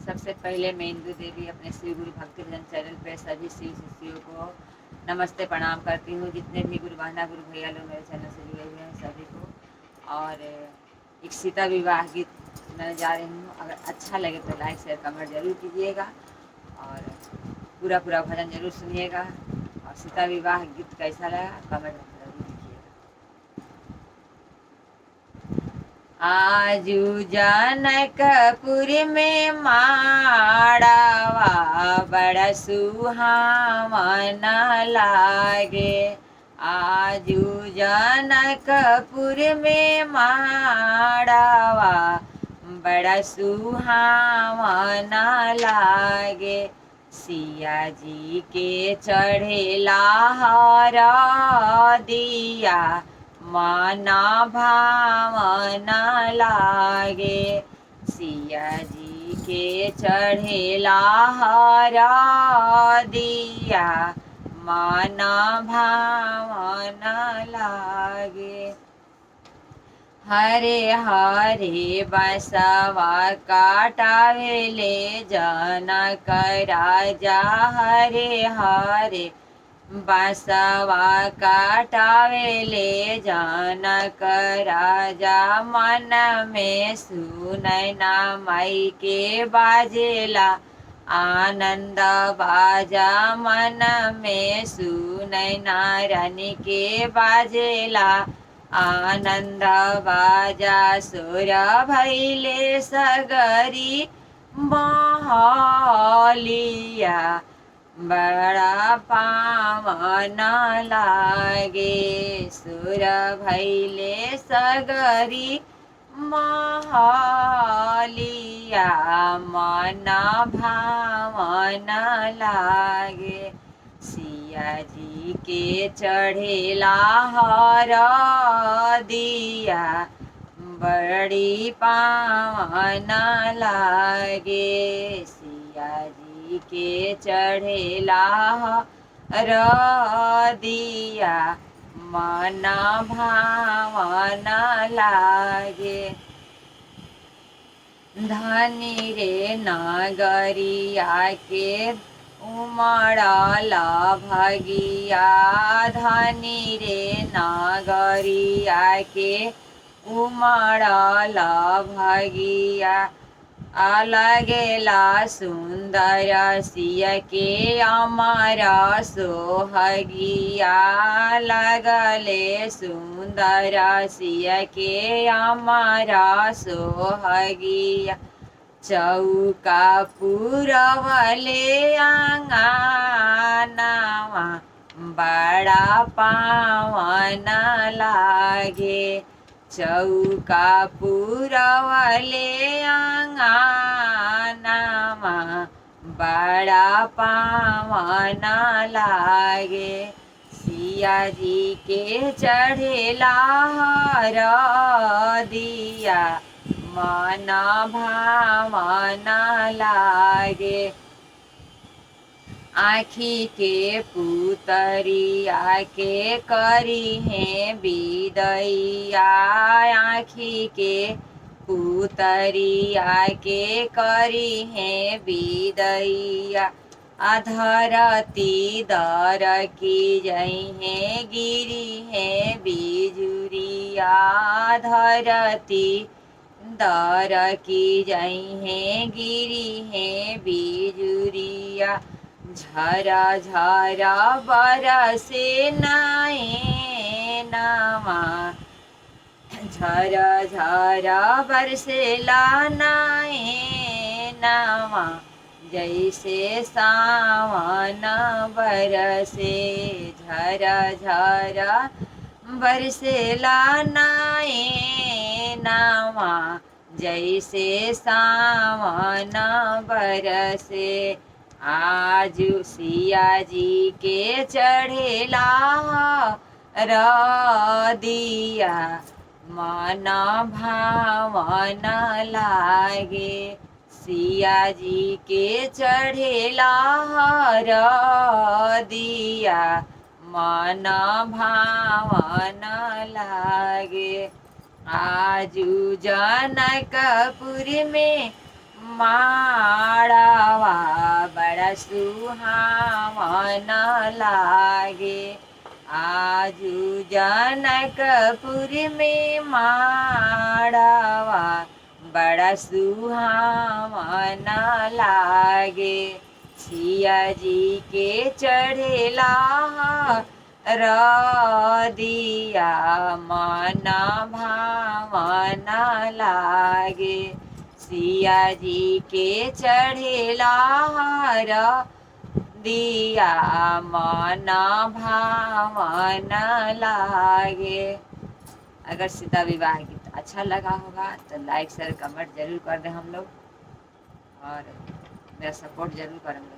सबसे पहले मैं इंदु देवी अपने श्री गुरु भक्ति भजन चैनल पे सभी शिव शिष्यों को नमस्ते प्रणाम करती हूँ। जितने भी गुरु बहना गुरु भैया लोग मेरे चैनल से जुड़े हुए हैं सभी को। और एक सीता विवाह गीत सुनाने जा रही हूँ। अगर अच्छा लगे तो लाइक शेयर कमेंट जरूर कीजिएगा और पूरा पूरा भजन जरूर सुनिएगा। और सीता विवाह गीत कैसा लगा कमेंट में जरूर लिखिएगा। आजू जनकपुर में माड़वा बड़ा सुहावन लागे। आजू जनकपुर में माड़वा बड़ा सुहावन लागे। सिया जी के चढ़ेला हरा दिया माना भावना लागे। सिया जी के चढ़ेला हरा दिया माना भावना लागे। हरे हरे बसवा काटावेले जनक राजा। हरे हरे बसवा काटावेले जनक राजा। मन में सुनैना माई के बाजेला आनंद बाजा। मन में सुनैना रानी के बाजेला आनंद बाजा। सुर भैले सगरी महलिया बड़ा पावन लागे। सुर भैले सगरी महलिया मन भावन लागे। सिया जी के चढ़ेला हरा दिया बड़ी पावन लागे। सिया जी के चढ़ेला हरा दिया मन भावन लागे। धनी रे नगरिया के उमड़ला भगिया। धनी रे नगरिया के उमड़ला भगिया। अलगेला सुंदर सिया के अमर सोहगिया। लगले सुंदर सिया के अमर सोहगिया। चौका पुरवले आंगनवा बड़ा पावन लागे। चौका पुरवले आंगनवा बड़ा पावन लागे। सिया जी के चढ़ेला हरा दिया मन भावन लागे। आँखी के पुतरिया के करी है विदैया। आँखी के पुतरिया के करी है विदैया। अधरती दर की जई है गिरी है बिजुरिया। धरती दर की जई है गिरी है बिजुरिया। झरा झरा बरसे नैनवा झरा झरा बरसेला नैनवा। जैसे सावन बरसे झरा झरा बरसेला नैनवा। जैसे सावन बरसे। आजू सिया जी के चढ़ेला हरा दिया मन भावन लागे। सिया जी के चढ़ेला हरा दिया मन भावन लागे। आजू जनकपुर में माँ बड़ा सुहावन लागे। आजू जनकपुर में माड़वा बड़ा सुहावन लागे। सिया जी के चढ़ेला रदिया मन भावन लागे। सिया जी के चढ़ेला दिया मन भावन लागे। अगर सीता विवाह गीत अच्छा लगा होगा तो लाइक शेयर कमेंट जरूर कर दें हम लोग, और मेरा सपोर्ट जरूर करेंगे।